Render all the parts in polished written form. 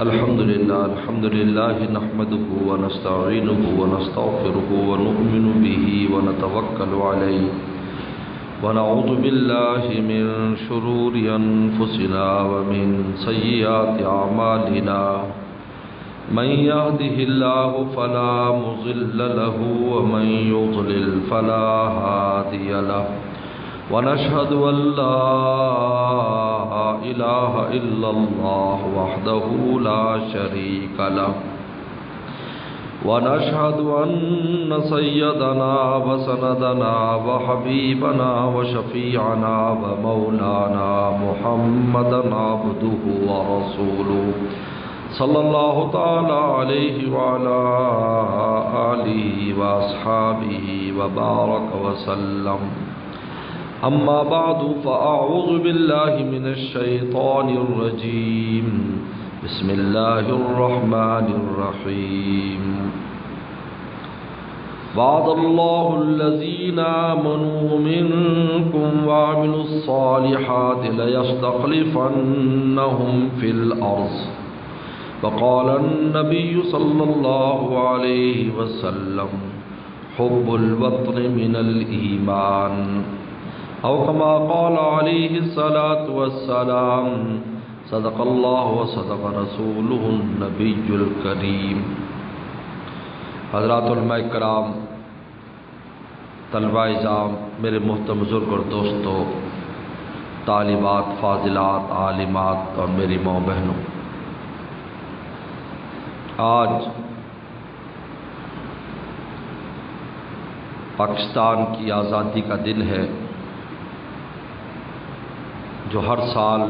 الحمد لله نحمده ونستعينه ونستغفره ونؤمن به ونتوكل عليه ونعوذ بالله من شرور أنفسنا ومن سيئات أعمالنا من يهده الله فلا مضل له ومن يضلل فلا هادي له ونشهد أن لا إله إلا الله وحده لا شريك له ونشهد أن سيدنا وسندنا وحبيبنا وشفيعنا ومولانا محمدا عبده ورسوله صلى الله تعالى عليه وعلى آله وأصحابه وبارك وسلم أما بعد فأعوذ بالله من الشيطان الرجيم بسم الله الرحمن الرحيم وعد الله الذين آمنوا منكم وعملوا الصالحات ليستخلفنهم في الأرض وقال النبي صلى الله عليه وسلم حب الوطن من الإيمان أو كما قال عليه الصلاة والسلام صدق الله وصدق رسوله النبي الكريم۔ حضرات علماء کرام، طلباء اعزام، میرے محترم بزرگ اور دوستو، طالبات، فاضلات، عالمات اور میری ماں بہنوں، آج پاکستان کی آزادی کا دن ہے جو ہر سال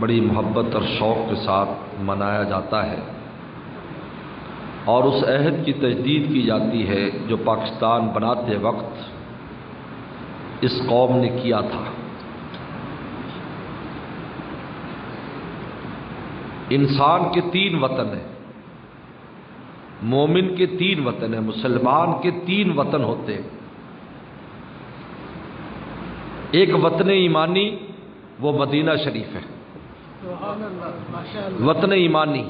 بڑی محبت اور شوق کے ساتھ منایا جاتا ہے، اور اس عہد کی تجدید کی جاتی ہے جو پاکستان بناتے وقت اس قوم نے کیا تھا۔ انسان کے تین وطن ہیں، مومن کے تین وطن ہیں، مسلمان کے تین وطن ہوتے ہیں۔ ایک وطن ایمانی وہ مدینہ شریف ہے، وطن ایمانی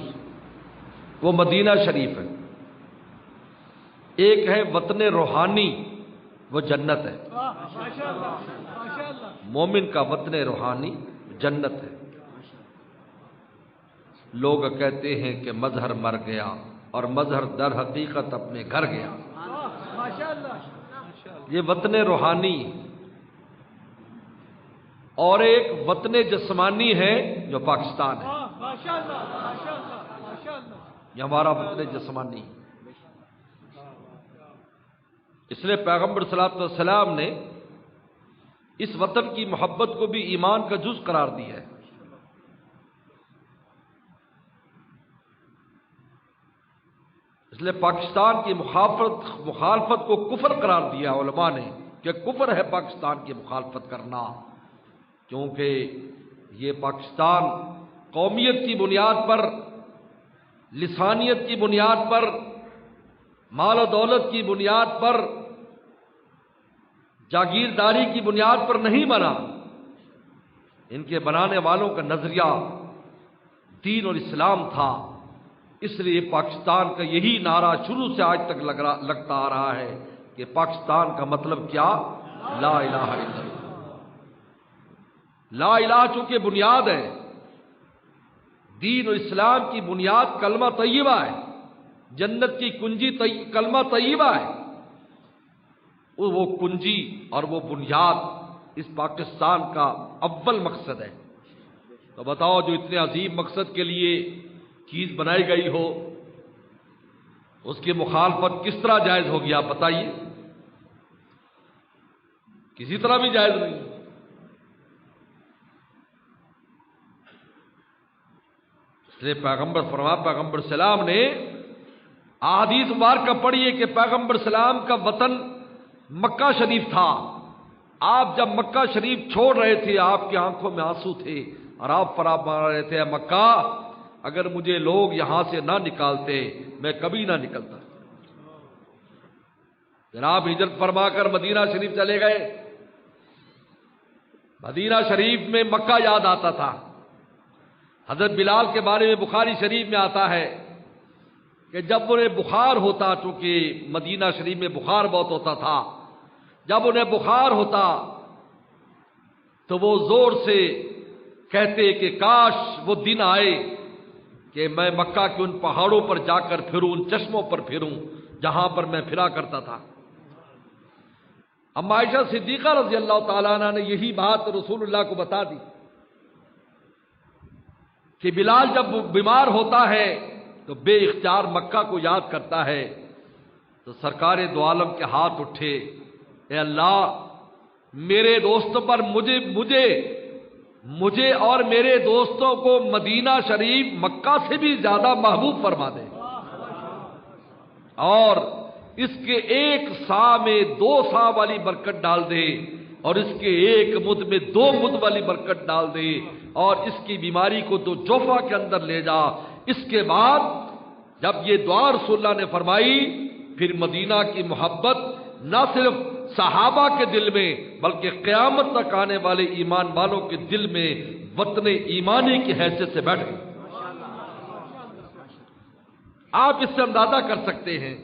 وہ مدینہ شریف ہے۔ ایک ہے وطن روحانی، وہ جنت ہے۔ مومن کا وطن روحانی جنت ہے۔ لوگ کہتے ہیں کہ مظہر مر گیا اور مظہر در حقیقت اپنے گھر گیا۔ یہ وطن روحانی، اور ایک وطن جسمانی ہے جو پاکستان ہے۔ یہ ہمارا وطن جسمانی۔ اس لیے پیغمبر صلی اللہ علیہ وسلم نے اس وطن کی محبت کو بھی ایمان کا جز قرار دیا ہے۔ اس لیے پاکستان کی مخالفت کو کفر قرار دیا علماء نے کہ کفر ہے پاکستان کی مخالفت کرنا، کیونکہ یہ پاکستان قومیت کی بنیاد پر، لسانیت کی بنیاد پر، مال و دولت کی بنیاد پر، جاگیرداری کی بنیاد پر نہیں بنا۔ ان کے بنانے والوں کا نظریہ دین اور اسلام تھا۔ اس لیے پاکستان کا یہی نعرہ شروع سے آج تک لگتا آ رہا ہے کہ پاکستان کا مطلب کیا؟ لا الہ الا اللہ۔ لا الہ چونکہ بنیاد ہے، دین و اسلام کی بنیاد کلمہ طیبہ ہے، جنت کی کنجی کلمہ طیبہ ہے۔ وہ کنجی اور وہ بنیاد اس پاکستان کا اول مقصد ہے۔ تو بتاؤ، جو اتنے عظیم مقصد کے لیے چیز بنائی گئی ہو، اس کی مخالفت کس طرح جائز ہوگی؟ آپ بتائیے۔ کسی طرح بھی جائز نہیں۔ پیغمبر سلام نے احادیث مبارکہ پڑھی ہے کہ پیغمبر سلام کا وطن مکہ شریف تھا۔ آپ جب مکہ شریف چھوڑ رہے تھے، آپ کی آنکھوں میں آنسو تھے اور آپ فرما رہے تھے، اے مکہ، اگر مجھے لوگ یہاں سے نہ نکالتے میں کبھی نہ نکلتا۔ جناب ہجرت فرما کر مدینہ شریف چلے گئے۔ مدینہ شریف میں مکہ یاد آتا تھا، حضرت بلال کے بارے میں بخاری شریف میں آتا ہے کہ جب انہیں بخار ہوتا، چونکہ مدینہ شریف میں بخار بہت ہوتا تھا، جب انہیں بخار ہوتا تو وہ زور سے کہتے کہ کاش وہ دن آئے کہ میں مکہ کے ان پہاڑوں پر جا کر پھروں، ان چشموں پر پھروں جہاں پر میں پھرا کرتا تھا۔ اما عائشہ صدیقہ رضی اللہ تعالیٰ عنہ نے یہی بات رسول اللہ کو بتا دی کہ بلال جب بیمار ہوتا ہے تو بے اختیار مکہ کو یاد کرتا ہے، تو سرکار دو عالم کے ہاتھ اٹھے، اے اللہ میرے دوستوں پر مجھے اور میرے دوستوں کو مدینہ شریف مکہ سے بھی زیادہ محبوب فرما دے، اور اس کے ایک سا میں 2 سا والی برکت ڈال دے، اور اس کے ایک مد میں 2 مد والی برکت ڈال دے، اور اس کی بیماری کو تو جوفا کے اندر لے جا۔ اس کے بعد جب یہ دعا رسول اللہ نے فرمائی، پھر مدینہ کی محبت نہ صرف صحابہ کے دل میں بلکہ قیامت تک آنے والے ایمان والوں کے دل میں وطن ایمانی کی حیثیت سے بیٹھ گئی۔ آپ اس سے اندازہ کر سکتے ہیں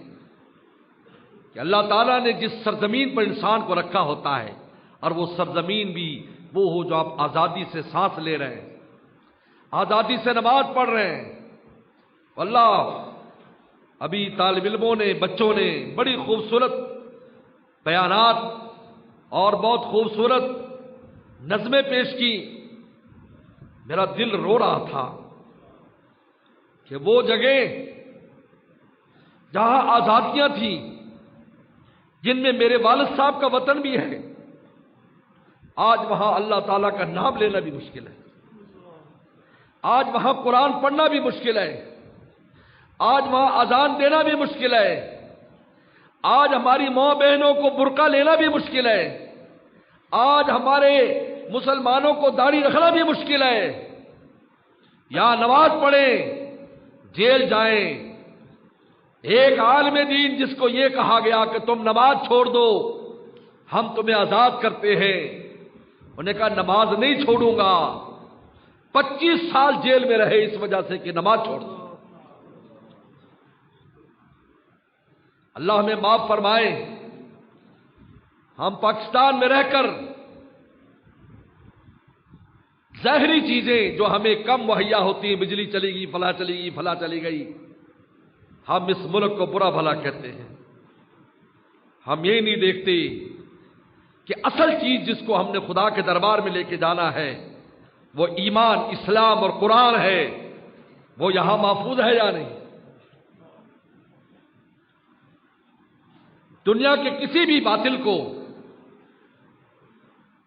کہ اللہ تعالیٰ نے جس سرزمین پر انسان کو رکھا ہوتا ہے، اور وہ سرزمین بھی وہ ہو جو آپ آزادی سے سانس لے رہے ہیں، آزادی سے نماز پڑھ رہے ہیں۔ اللہ ابھی طالب علموں نے، بچوں نے بڑی خوبصورت بیانات اور بہت خوبصورت نظمیں پیش کی۔ میرا دل رو رہا تھا کہ وہ جگہ جہاں آزادیاں تھیں، جن میں میرے والد صاحب کا وطن بھی ہے، آج وہاں اللہ تعالیٰ کا نام لینا بھی مشکل ہے، آج وہاں قرآن پڑھنا بھی مشکل ہے، آج وہاں اذان دینا بھی مشکل ہے، آج ہماری ماں بہنوں کو برقع لینا بھی مشکل ہے، آج ہمارے مسلمانوں کو داڑھی رکھنا بھی مشکل ہے۔ یا نماز پڑھیں، جیل جائیں۔ ایک عالم دین جس کو یہ کہا گیا کہ تم نماز چھوڑ دو، ہم تمہیں آزاد کرتے ہیں، انہوں نے کہا نماز نہیں چھوڑوں گا۔ 25 سال جیل میں رہے اس وجہ سے کہ نماز چھوڑ دو۔ اللہ ہمیں معاف فرمائے، ہم پاکستان میں رہ کر ظاہری چیزیں جو ہمیں کم مہیا ہوتی ہیں، بجلی چلی گئی، فلاں چلی گئی، فلاں چلی گئی، ہم اس ملک کو برا بھلا کہتے ہیں۔ ہم یہ نہیں دیکھتے کہ اصل چیز جس کو ہم نے خدا کے دربار میں لے کے جانا ہے وہ ایمان، اسلام اور قرآن ہے، وہ یہاں محفوظ ہے یا نہیں؟ دنیا کے کسی بھی باطل کو،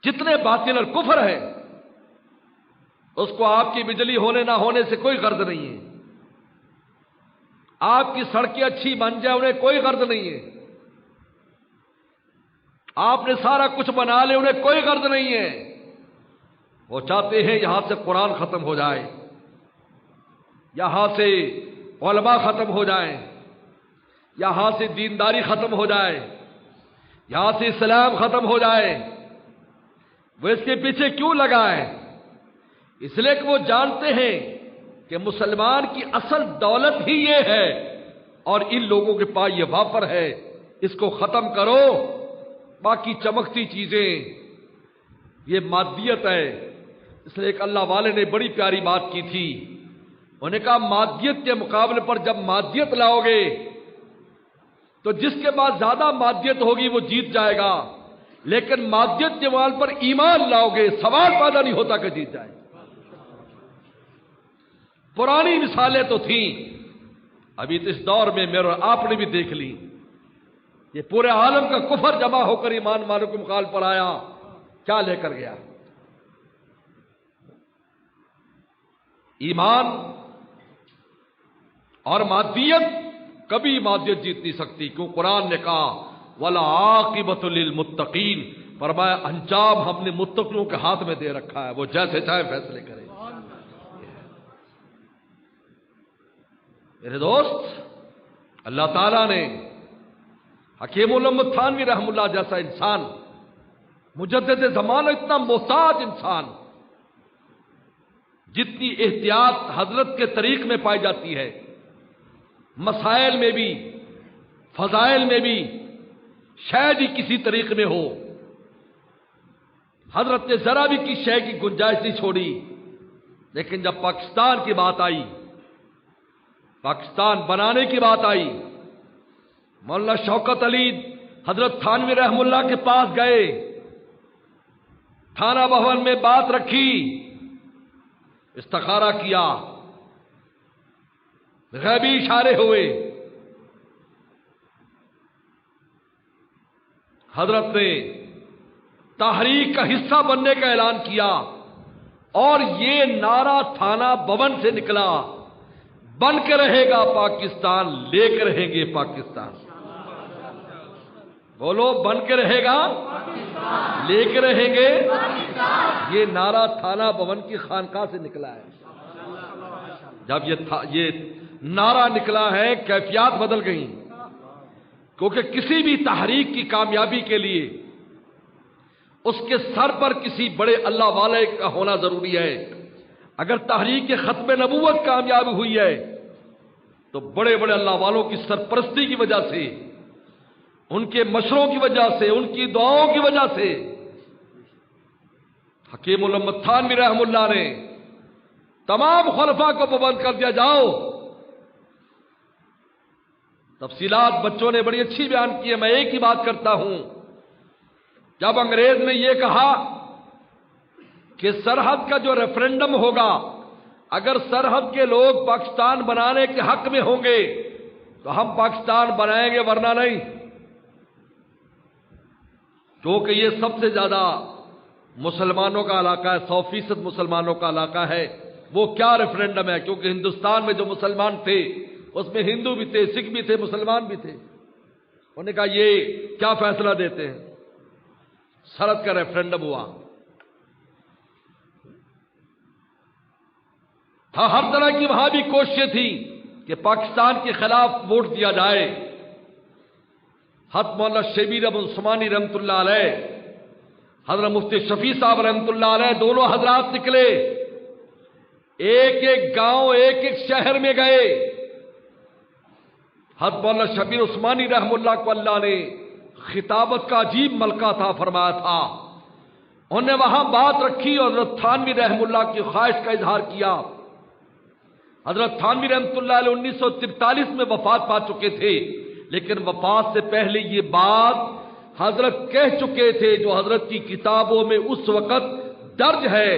جتنے باطل اور کفر ہے، اس کو آپ کی بجلی ہونے نہ ہونے سے کوئی غرض نہیں ہے، آپ کی سڑکیں اچھی بن جائیں انہیں کوئی غرض نہیں ہے، آپ نے سارا کچھ بنا لے انہیں کوئی غرض نہیں ہے۔ وہ چاہتے ہیں یہاں سے قرآن ختم ہو جائے، یہاں سے علماء ختم ہو جائیں، یہاں سے دینداری ختم ہو جائے، یہاں سے اسلام ختم ہو جائے۔ وہ اس کے پیچھے کیوں لگا ہے؟ اس لیے کہ وہ جانتے ہیں کہ مسلمان کی اصل دولت ہی یہ ہے، اور ان لوگوں کے پاس یہ وافر ہے، اس کو ختم کرو۔ باقی چمکتی چیزیں یہ مادیت ہے۔ اس لیے ایک اللہ والے نے بڑی پیاری بات کی تھی، انہوں نے کہا مادیت کے مقابلے پر جب مادیت لاؤ گے تو جس کے پاس زیادہ مادیت ہوگی وہ جیت جائے گا، لیکن مادیت کے مال پر ایمان لاؤ گے سوال پیدا نہیں ہوتا کہ جیت جائے۔ پرانی مثالیں تو تھیں، ابھی تو اس دور میں میرے آپ نے بھی دیکھ لی، یہ پورے عالم کا کفر جمع ہو کر ایمان والوں کے مقابل پر آیا، کیا لے کر گیا؟ ایمان اور مادیت، کبھی مادیت جیت نہیں سکتی، کیوں قرآن نے کہا وَالْعَاقِبَةُ لِلْمُتَّقِينَ، فرمایا انجام ہم نے متقیوں کے ہاتھ میں دے رکھا ہے، وہ جیسے چاہے فیصلے کرے۔ میرے دوست، اللہ تعالیٰ نے حکیم الامت تھانوی رحم اللہ جیسا انسان، مجدد زمانہ، اتنا محتاج انسان، جتنی احتیاط حضرت کے طریق میں پائی جاتی ہے، مسائل میں بھی فضائل میں بھی شاید ہی کسی طریق میں ہو، حضرت نے ذرا بھی کسی شے کی گنجائش نہیں چھوڑی۔ لیکن جب پاکستان کی بات آئی، پاکستان بنانے کی بات آئی، مولانا شوکت علی حضرت تھانوی رحم اللہ کے پاس گئے، تھانہ بھون میں بات رکھی، استخارہ کیا، غیبی اشارے ہوئے، حضرت نے تحریک کا حصہ بننے کا اعلان کیا، اور یہ نعرہ تھانہ بھون سے نکلا، بن کے رہے گا پاکستان، لے کے رہیں گے پاکستان۔ بولو، بن کے رہے گا، لے کے رہیں گے۔ یہ نعرہ تھانہ بھون کی خانقاہ سے نکلا ہے۔ جب یہ نعرہ نکلا ہے، کیفیات بدل گئیں، کیونکہ کسی بھی تحریک کی کامیابی کے لیے اس کے سر پر کسی بڑے اللہ والے کا ہونا ضروری ہے۔ اگر تحریک ختم نبوت کامیاب ہوئی ہے تو بڑے بڑے اللہ والوں کی سرپرستی کی وجہ سے، ان کے مشوروں کی وجہ سے، ان کی دعاؤں کی وجہ سے۔ حکیم الامت تھانوی رحم اللہ نے تمام خلفاء کو پابند کر دیا، جاؤ۔ تفصیلات بچوں نے بڑی اچھی بیان کی ہے، میں ایک ہی بات کرتا ہوں۔ جب انگریز نے یہ کہا کہ سرحد کا جو ریفرنڈم ہوگا، اگر سرحد کے لوگ پاکستان بنانے کے حق میں ہوں گے تو ہم پاکستان بنائیں گے، ورنہ نہیں، کیونکہ یہ سب سے زیادہ مسلمانوں کا علاقہ ہے، 100% مسلمانوں کا علاقہ ہے۔ وہ کیا ریفرنڈم ہے؟ کیونکہ ہندوستان میں جو مسلمان تھے اس میں ہندو بھی تھے، سکھ بھی تھے، مسلمان بھی تھے۔ انہوں نے کہا یہ کیا فیصلہ دیتے ہیں؟ سرحد کا ریفرنڈم ہوا تھا، ہر طرح کی وہاں بھی کوششیں تھیں کہ پاکستان کے خلاف ووٹ دیا جائے۔ حضرت مولانا شبیر احمد عثمانی رحمۃ اللہ علیہ، حضرت مفتی شفیع صاحب رحمۃ اللہ علیہ، دونوں حضرات نکلے، ایک ایک گاؤں، ایک ایک شہر میں گئے۔ حضرت مولانا شبیر عثمانی رحم اللہ کو اللہ نے خطابت کا عجیب ملکہ تھا فرمایا تھا، انہوں نے وہاں بات رکھی اور حضرت تھانوی رحم اللہ کی خواہش کا اظہار کیا۔ حضرت تھانوی رحمۃ اللہ علیہ 1943 میں وفات پا چکے تھے، لیکن وفات سے پہلے یہ بات حضرت کہہ چکے تھے، جو حضرت کی کتابوں میں اس وقت درج ہے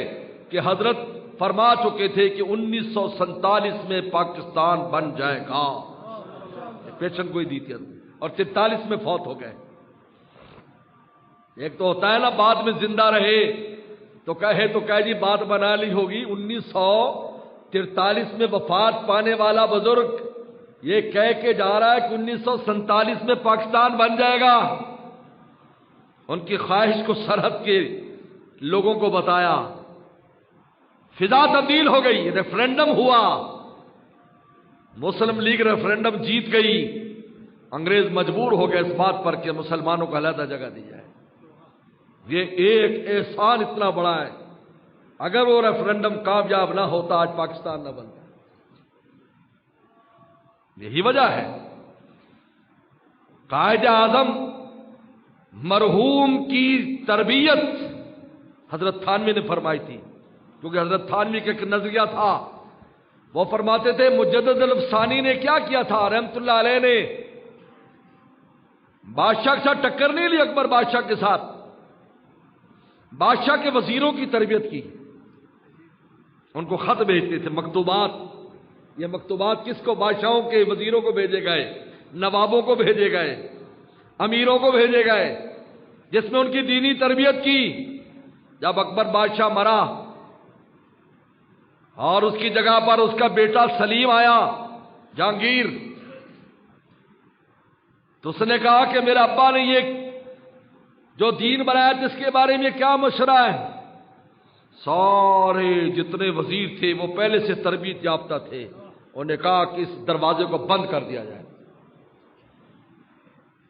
کہ حضرت فرما چکے تھے کہ 1947 میں پاکستان بن جائے گا، پیشن گوئی دی تھی، اور 43 میں فوت ہو گئے۔ ایک تو ہوتا ہے نا بعد میں زندہ رہے تو کہے جی بات بنا لی ہوگی، 1943 میں وفات پانے والا بزرگ یہ کہہ کے جا رہا ہے کہ 1947 میں پاکستان بن جائے گا۔ ان کی خواہش کو سرحد کے لوگوں کو بتایا، فضا تبدیل ہو گئی، ریفرنڈم ہوا، مسلم لیگ ریفرنڈم جیت گئی، انگریز مجبور ہو گئے اس بات پر کہ مسلمانوں کو علیحدہ جگہ دی جائے۔ یہ ایک احسان اتنا بڑا ہے، اگر وہ ریفرنڈم کامیاب نہ ہوتا آج پاکستان نہ بنتا۔ یہی وجہ ہے قائد اعظم مرحوم کی تربیت حضرت تھانوی نے فرمائی تھی، کیونکہ حضرت تھانوی کا ایک نظریہ تھا، وہ فرماتے تھے مجدد الافسانی نے کیا کیا تھا، رحمت اللہ علیہ نے بادشاہ کے ساتھ ٹکر نہیں لی، اکبر بادشاہ کے ساتھ بادشاہ کے وزیروں کی تربیت کی، ان کو خط بھیجتے تھے، مکتوبات۔ یہ مکتوبات کس کو؟ بادشاہوں کے وزیروں کو بھیجے گئے، نوابوں کو بھیجے گئے، امیروں کو بھیجے گئے، جس میں ان کی دینی تربیت کی۔ جب اکبر بادشاہ مرا اور اس کی جگہ پر اس کا بیٹا سلیم آیا جہانگیر، تو اس نے کہا کہ میرے ابا نے یہ جو دین بنایا جس کے بارے میں کیا مشورہ ہے؟ سارے جتنے وزیر تھے وہ پہلے سے تربیت یافتہ تھے، انہوں نے کہا کہ اس دروازے کو بند کر دیا جائے۔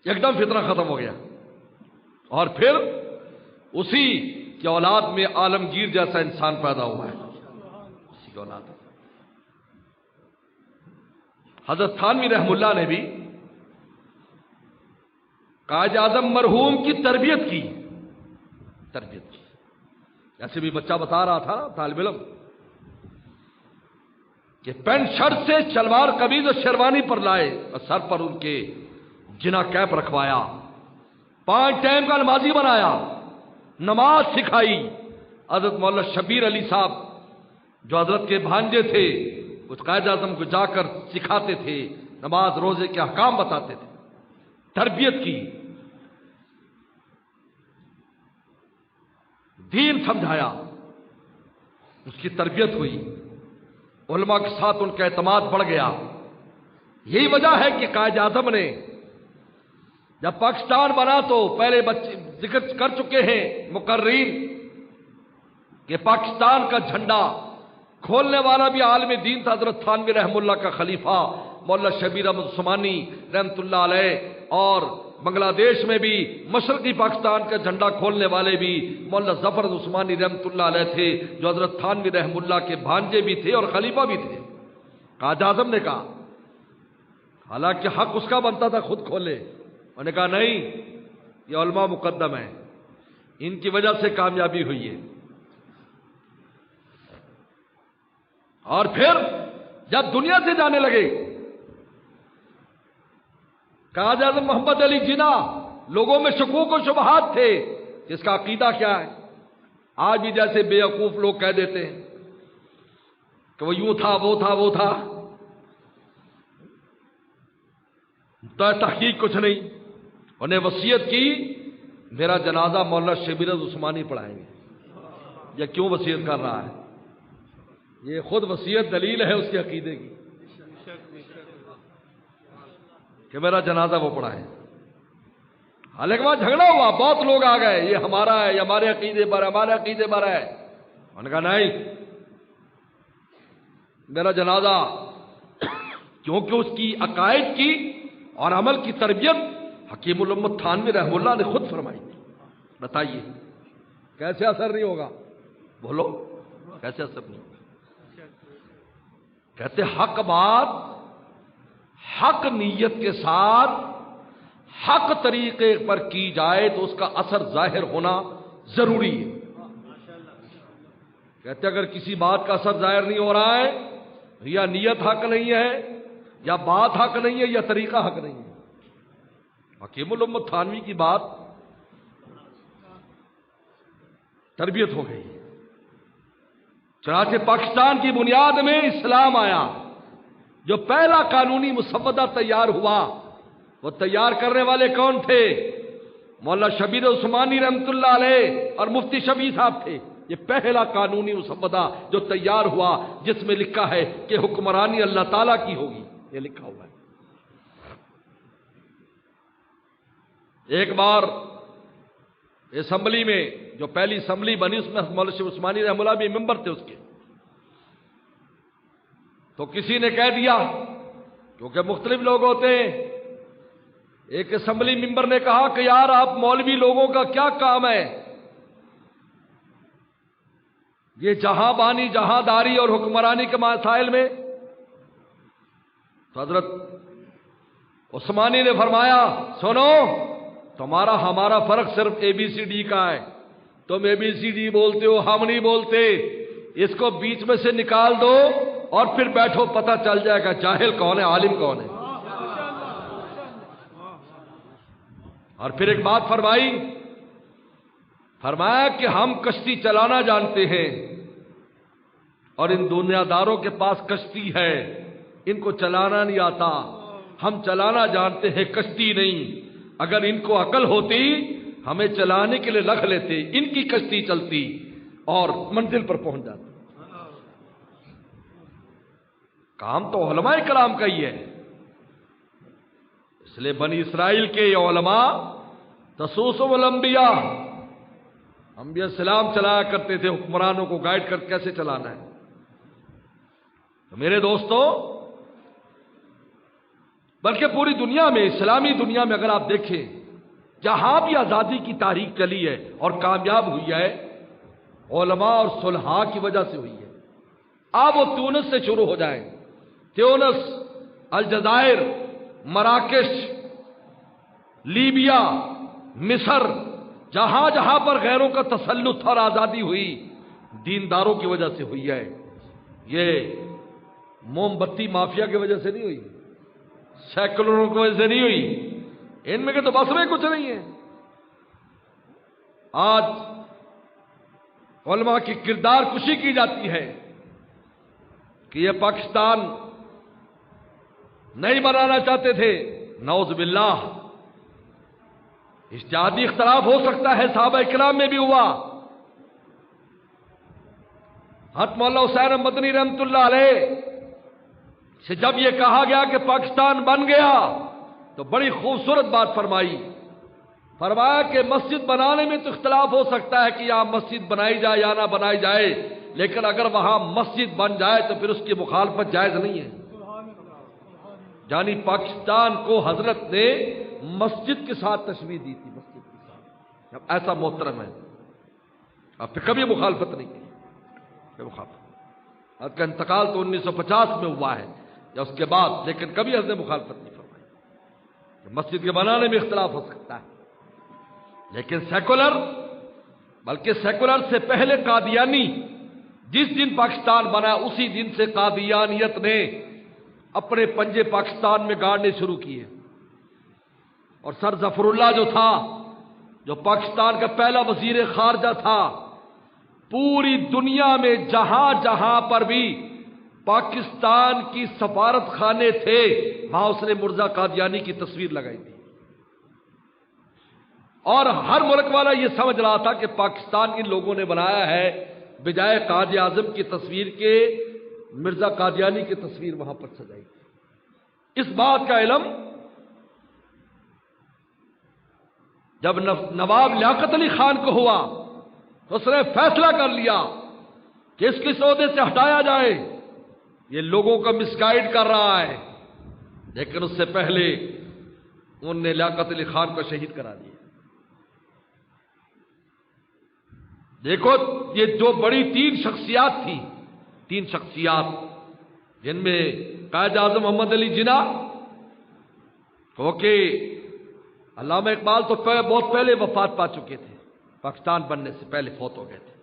ایک دم فتنہ ختم ہو گیا، اور پھر اسی کی اولاد میں عالمگیر جیسا انسان پیدا ہوا ہے، کی اولاد ہے۔ حضرت تھانوی رحم اللہ نے بھی قائد اعظم مرحوم کی تربیت کی۔ ایسے بھی بچہ بتا رہا تھا طالب علم کہ پینٹ شرٹ سے شلوار قمیض اور شیروانی پر لائے اور سر پر ان کے جنا کیپ رکھوایا، 5 ٹائم کا نمازی بنایا، نماز سکھائی۔ حضرت مولانا شبیر علی صاحب جو حضرت کے بھانجے تھے اس قائد اعظم کو جا کر سکھاتے تھے، نماز روزے کے احکام بتاتے تھے، تربیت کی، دین سمجھایا، اس کی تربیت ہوئی، علماء کے ساتھ ان کا اعتماد بڑھ گیا۔ یہی وجہ ہے کہ قائد اعظم نے جب پاکستان بنا تو پہلے ذکر کر چکے ہیں مقررین کہ پاکستان کا جھنڈا کھولنے والا بھی عالم دین تھا حضرت تھانوی رحم اللہ کا خلیفہ مولانا شبیر احمد عثمانی رحمۃ اللہ علیہ، اور بنگلہ دیش میں بھی مشرقی پاکستان کا جھنڈا کھولنے والے بھی مولانا ظفر عثمانی رحمۃ اللہ علیہ تھے، جو حضرت تھانوی رحم اللہ کے بھانجے بھی تھے اور خلیفہ بھی تھے۔ قائد اعظم نے کہا، حالانکہ حق اس کا بنتا تھا خود کھولے، انہوں نے کہا نہیں، یہ علماء مقدم ہیں، ان کی وجہ سے کامیابی ہوئی ہے۔ اور پھر جب دنیا سے جانے لگے، قائد اعظم محمد علی جناح، لوگوں میں شکوک و شبہات تھے کہ اس کا عقیدہ کیا ہے۔ آج بھی جیسے بے وقوف لوگ کہہ دیتے ہیں کہ وہ یوں تھا، وہ تھا، وہ تھا، تو تحقیق کچھ نہیں۔ انہیں وصیت کی میرا جنازہ مولانا شبیر عثمانی پڑھائیں گے۔ یہ کیوں وصیت کر رہا ہے؟ یہ خود وصیت دلیل ہے اس کے عقیدے کی کہ میرا جنازہ وہ پڑھائیں۔ حالانکہ وہاں جھگڑا ہوا، بہت لوگ آ گئے، یہ ہمارا ہے، یہ ہمارے عقیدے پر ہے، ہمارے عقیدے پر ہے۔ انہوں نے کہا نہیں، میرا جنازہ، کیونکہ اس کی عقائد کی اور عمل کی تربیت حکیم الامت تھانوی رحم اللہ نے خود فرمائی تھی۔ بتائیے کیسے اثر نہیں ہوگا؟ بولو کیسے اثر نہیں ہوگا؟ کہتے حق بات حق نیت کے ساتھ حق طریقے پر کی جائے تو اس کا اثر ظاہر ہونا ضروری ہے۔ کہتے اگر کسی بات کا اثر ظاہر نہیں ہو رہا ہے، یا نیت حق نہیں ہے، یا بات حق نہیں ہے، یا طریقہ حق نہیں ہے۔ حکیم الامت تھانوی کی بات تربیت ہو گئی۔ چنانچہ پاکستان کی بنیاد میں اسلام آیا۔ جو پہلا قانونی مسودہ تیار ہوا، وہ تیار کرنے والے کون تھے؟ مولانا شبیر عثمانی رحمۃ اللہ علیہ اور مفتی شفیع صاحب تھے۔ یہ پہلا قانونی مسودہ جو تیار ہوا، جس میں لکھا ہے کہ حکمرانی اللہ تعالیٰ کی ہوگی، یہ لکھا ہوا ہے۔ ایک بار اسمبلی میں، جو پہلی اسمبلی بنی، اس میں مولانا شفیع عثمانی رحمۃ اللہ بھی ممبر تھے اس کے، تو کسی نے کہہ دیا، کیونکہ مختلف لوگ ہوتے ہیں، ایک اسمبلی ممبر نے کہا کہ یار آپ مولوی لوگوں کا کیا کام ہے، یہ جہاں بانی جہاں داری اور حکمرانی کے مسائل میں؟ تو حضرت عثمانی نے فرمایا سنو، تمہارا ہمارا فرق صرف ABCD کا ہے، تم ABCD بولتے ہو، ہم نہیں بولتے، اس کو بیچ میں سے نکال دو اور پھر بیٹھو، پتہ چل جائے گا جاہل کون ہے، عالم کون ہے۔ اور پھر ایک بات فرمایا کہ ہم کشتی چلانا جانتے ہیں اور ان دنیا داروں کے پاس کشتی ہے، ان کو چلانا نہیں آتا، ہم چلانا جانتے ہیں، کشتی نہیں۔ اگر ان کو عقل ہوتی ہمیں چلانے کے لیے رکھ لیتے، ان کی کشتی چلتی اور منزل پر پہنچ جاتی۔ کام تو علماء کرام کا ہی ہے۔ اس لیے بنی اسرائیل کے یہ علماء تسوسهم الانبیاء، انبیاء سلام چلایا کرتے تھے، حکمرانوں کو گائیڈ کر کیسے چلانا ہے۔ تو میرے دوستو، بلکہ پوری دنیا میں، اسلامی دنیا میں اگر آپ دیکھیں، جہاں بھی آزادی کی تاریخ چلی ہے اور کامیاب ہوئی ہے، علماء اور صلحاء کی وجہ سے ہوئی ہے۔ آپ وہ تیونس سے شروع ہو جائیں، تیونس، الجزائر، مراکش، لیبیا، مصر، جہاں جہاں پر غیروں کا تسلط اور آزادی ہوئی دینداروں کی وجہ سے ہوئی ہے۔ یہ موم بتی مافیا کی وجہ سے نہیں ہوئی، سیکولروں کی وجہ سے نہیں ہوئی، ان میں کہ تو بس میں کچھ نہیں ہے۔ آج علماء کی کردار کشی کی جاتی ہے کہ یہ پاکستان نہیں بنانا چاہتے تھے، نعوذ باللہ۔ اجتہادی اختلاف ہو سکتا ہے، صحابہ کرام میں بھی ہوا۔ حضرت مولانا حسین مدنی رحمۃ اللہ علیہ سے جب یہ کہا گیا کہ پاکستان بن گیا تو بڑی خوبصورت بات فرمائی، فرمایا کہ مسجد بنانے میں تو اختلاف ہو سکتا ہے کہ یہاں مسجد بنائی جائے یا نہ بنائی جائے، لیکن اگر وہاں مسجد بن جائے تو پھر اس کی مخالفت جائز نہیں ہے۔ یعنی پاکستان کو حضرت نے مسجد کے ساتھ تشبیہ دی تھی، مسجد کے ساتھ، اب ایسا محترم ہے، اب پھر کبھی مخالفت نہیں کی، حضرت کا انتقال تو 1950 میں ہوا ہے یا اس کے بعد، لیکن کبھی حضرت نے مخالفت نہیں فرمائی۔ مسجد کے بنانے میں اختلاف ہو سکتا ہے، لیکن سیکولر، بلکہ سیکولر سے پہلے قادیانی، جس دن پاکستان بنا اسی دن سے قادیانیت نے اپنے پنجے پاکستان میں گاڑنے شروع کیے، اور سر ظفر اللہ جو تھا، جو پاکستان کا پہلا وزیر خارجہ تھا، پوری دنیا میں جہاں جہاں پر بھی پاکستان کی سفارت خانے تھے وہاں اس نے مرزا قادیانی کی تصویر لگائی تھی، اور ہر ملک والا یہ سمجھ رہا تھا کہ پاکستان ان لوگوں نے بنایا ہے، بجائے قائد اعظم کی تصویر کے مرزا قادیانی کی تصویر وہاں پر سجائی تھی۔ اس بات کا علم جب نواب لیاقت علی خان کو ہوا تو اس نے فیصلہ کر لیا کہ اس کس عہدے سے ہٹایا جائے، یہ لوگوں کو مس گائیڈ کر رہا ہے، لیکن اس سے پہلے انہوں نے لیاقت علی خان کو شہید کرا دیا۔ دیکھو یہ جو بڑی تین شخصیات تھی، تین شخصیات جن میں قائد اعظم محمد علی جناح، کیونکہ علامہ اقبال تو بہت پہلے وفات پا چکے تھے، پاکستان بننے سے پہلے فوت ہو گئے تھے۔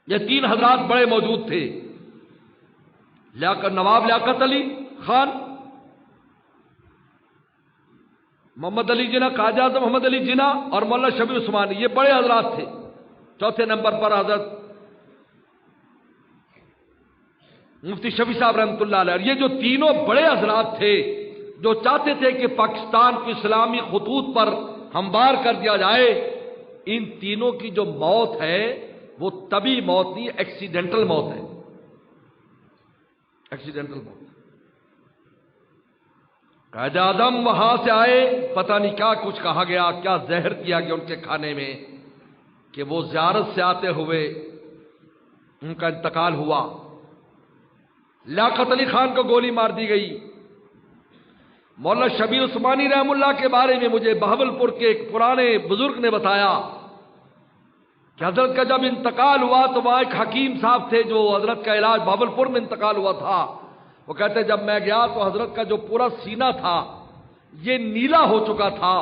یہ تین حضرات بڑے موجود تھے، نواب لیاقت علی خان، محمد علی جناح، قائد اعظم محمد علی جناح اور مولانا شبیر عثمانی، یہ بڑے حضرات تھے۔ چوتھے نمبر پر حضرت مفتی شفیع صاحب رحمۃ اللہ علیہ، اور یہ جو تینوں بڑے حضرات تھے جو چاہتے تھے کہ پاکستان کو اسلامی خطوط پر ہموار کر دیا جائے، ان تینوں کی جو موت ہے وہ طبی موت نہیں، ایکسیڈنٹل موت ہے، ایکسیڈنٹل موت۔ قائد اعظم وہاں سے آئے، پتہ نہیں کیا کچھ کہا گیا، کیا زہر کیا گیا ان کے کھانے میں کہ وہ زیارت سے آتے ہوئے ان کا انتقال ہوا۔ لیاقت علی خان کو گولی مار دی گئی۔ مولانا شبیر عثمانی رحم اللہ کے بارے میں مجھے بہاولپور کے ایک پرانے بزرگ نے بتایا کہ حضرت کا جب انتقال ہوا تو وہاں ایک حکیم صاحب تھے جو حضرت کا علاج بہاولپور میں انتقال ہوا تھا، وہ کہتے جب میں گیا تو حضرت کا جو پورا سینہ تھا یہ نیلا ہو چکا تھا،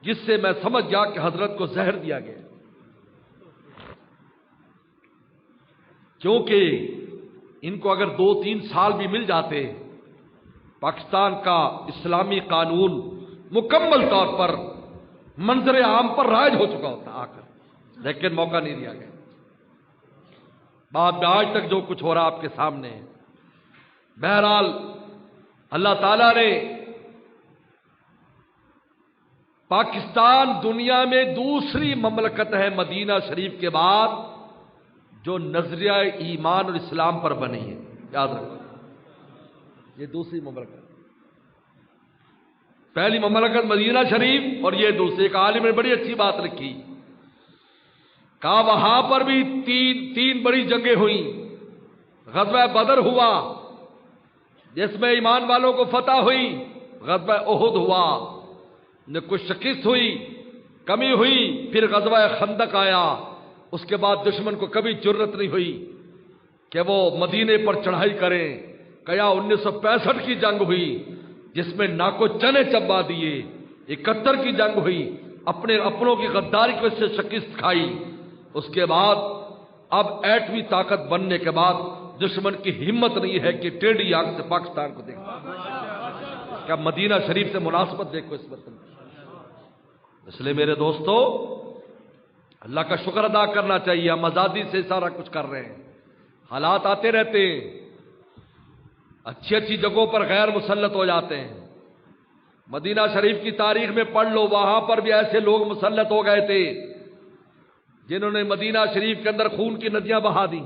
جس سے میں سمجھ گیا کہ حضرت کو زہر دیا گیا، کیونکہ ان کو اگر 2-3 سال بھی مل جاتے پاکستان کا اسلامی قانون مکمل طور پر منظر عام پر رائج ہو چکا ہوتا آ کر، لیکن موقع نہیں دیا گیا۔ بعد میں آج تک جو کچھ ہو رہا آپ کے سامنے ہے۔ بہرحال اللہ تعالیٰ نے پاکستان دنیا میں دوسری مملکت ہے مدینہ شریف کے بعد جو نظریہ ایمان اور اسلام پر بنی ہے، یاد رکھو یہ دوسری مملکت، پہلی مملکت مدینہ شریف اور یہ دوسری۔ ایک عالم نے بڑی اچھی بات لکھی، کہا وہاں پر بھی تین بڑی جنگیں ہوئیں، غزوہ بدر ہوا جس میں ایمان والوں کو فتح ہوئی، غزوہ احد ہوا نہ کچھ شکست ہوئی، کمی ہوئی، پھر غزوہ خندق آیا، اس کے بعد دشمن کو کبھی جرت نہیں ہوئی کہ وہ مدینے پر چڑھائی کریں. کیا 1965 کی جنگ ہوئی جس میں ناکو چنے چبا دیے. 71 کی جنگ ہوئی, اپنے اپنوں کی غداری کی وجہ سے شکست کھائی. اس کے بعد اب ایٹمی طاقت بننے کے بعد دشمن کی ہمت نہیں ہے کہ ٹیڑھی آنکھ سے پاکستان کو دیکھنا. کیا مدینہ شریف سے مناسبت دیکھو اس وطن. اس لیے میرے دوستو, اللہ کا شکر ادا کرنا چاہیے. ہم آزادی سے سارا کچھ کر رہے ہیں. حالات آتے رہتے ہیں, اچھی اچھی جگہوں پر غیر مسلط ہو جاتے ہیں. مدینہ شریف کی تاریخ میں پڑھ لو, وہاں پر بھی ایسے لوگ مسلط ہو گئے تھے جنہوں نے مدینہ شریف کے اندر خون کی ندیاں بہا دی.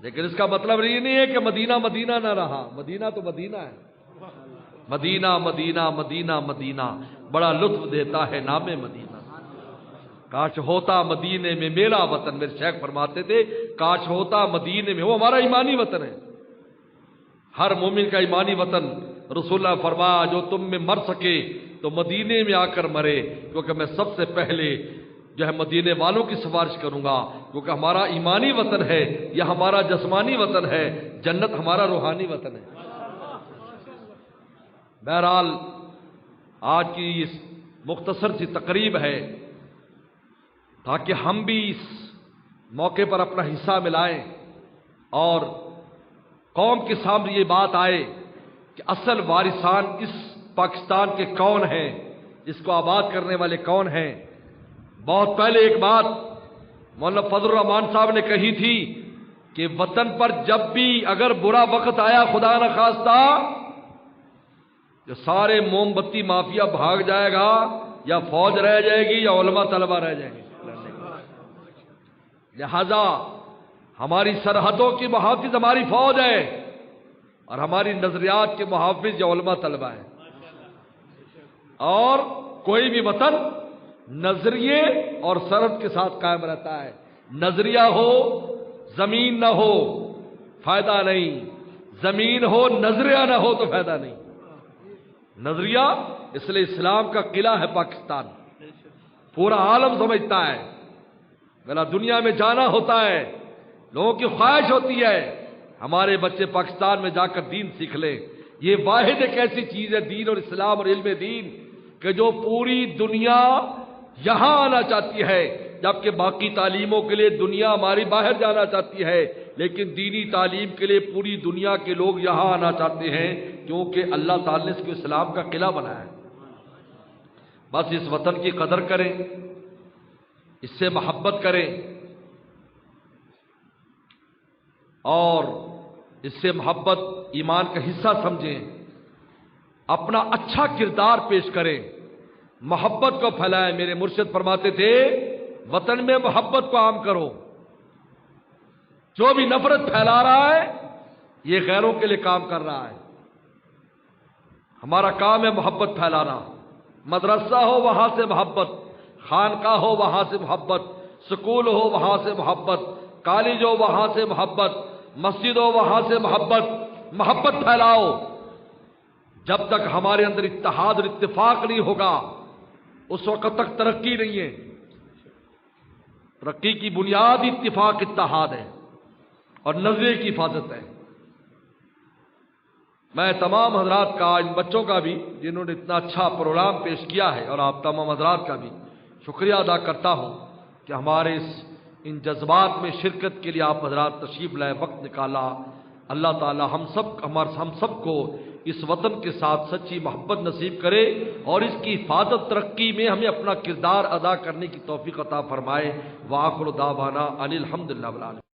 لیکن اس کا مطلب یہ نہیں ہے کہ مدینہ مدینہ نہ رہا. مدینہ تو مدینہ ہے. مدینہ مدینہ مدینہ مدینہ بڑا لطف دیتا ہے نام مدینہ. کاش ہوتا مدینے میں میرا وطن. میرے شیخ فرماتے تھے کاش ہوتا مدینے میں. وہ ہمارا ایمانی وطن ہے, ہر مومن کا ایمانی وطن. رسول اللہ فرمایا جو تم میں مر سکے تو مدینے میں آ کر مرے, کیونکہ میں سب سے پہلے جو ہے مدینے والوں کی سفارش کروں گا, کیونکہ ہمارا ایمانی وطن ہے, یا ہمارا جسمانی وطن ہے. جنت ہمارا روحانی وطن ہے. بہرحال آج کی اس مختصر سی تقریب ہے تاکہ ہم بھی اس موقع پر اپنا حصہ ملائیں اور قوم کے سامنے یہ بات آئے کہ اصل وارثان اس پاکستان کے کون ہیں, اس کو آباد کرنے والے کون ہیں. بہت پہلے ایک بات مولانا فضل الرحمان صاحب نے کہی تھی کہ وطن پر جب بھی اگر برا وقت آیا خدا نہ خواستہ, جو سارے موم بتی مافیا بھاگ جائے گا, یا فوج رہ جائے گی یا علماء طلبہ رہ جائیں گے. لہذا ہماری سرحدوں کی محافظ ہماری فوج ہے, اور ہماری نظریات کے محافظ یا علماء طلبہ ہیں. اور کوئی بھی وطن نظریے اور سرحد کے ساتھ قائم رہتا ہے. نظریہ ہو زمین نہ ہو فائدہ نہیں, زمین ہو نظریہ نہ ہو تو فائدہ نہیں. نظریہ اس لیے اسلام کا قلعہ ہے پاکستان, پورا عالم سمجھتا ہے. میرا دنیا میں جانا ہوتا ہے, لوگوں کی خواہش ہوتی ہے ہمارے بچے پاکستان میں جا کر دین سیکھ لیں. یہ واحد ایک ایسی چیز ہے دین اور اسلام اور علم دین کہ جو پوری دنیا یہاں آنا چاہتی ہے, جبکہ باقی تعلیموں کے لیے دنیا ہماری باہر جانا چاہتی ہے, لیکن دینی تعلیم کے لیے پوری دنیا کے لوگ یہاں آنا چاہتے ہیں, کیونکہ اللہ تعالی نے اس کو اسلام کا قلعہ بنایا ہے. بس اس وطن کی قدر کریں, اس سے محبت کریں, اور اس سے محبت ایمان کا حصہ سمجھیں, اپنا اچھا کردار پیش کریں, محبت کو پھیلائیں. میرے مرشد فرماتے تھے وطن میں محبت کو عام کرو. جو بھی نفرت پھیلا رہا ہے یہ غیروں کے لیے کام کر رہا ہے. ہمارا کام ہے محبت پھیلانا. مدرسہ ہو وہاں سے محبت, خانقاہ ہو وہاں سے محبت, سکول ہو وہاں سے محبت, کالج ہو وہاں سے محبت, مسجد ہو وہاں سے محبت. محبت پھیلاؤ. جب تک ہمارے اندر اتحاد اور اتفاق نہیں ہوگا اس وقت تک ترقی نہیں ہے. ترقی کی بنیاد اتفاق اتحاد ہے اور نظریے کی حفاظت ہے. میں تمام حضرات کا, ان بچوں کا بھی جنہوں نے اتنا اچھا پروگرام پیش کیا ہے, اور آپ تمام حضرات کا بھی شکریہ ادا کرتا ہوں کہ ہمارے ان جذبات میں شرکت کے لیے آپ حضرات تشریف لائے, وقت نکالا. اللہ تعالی ہم سب کو اس وطن کے ساتھ سچی محبت نصیب کرے, اور اس کی حفاظت ترقی میں ہمیں اپنا کردار ادا کرنے کی توفیق عطا فرمائے. وآخر دعوانا ان الحمدللہ رب العالمین.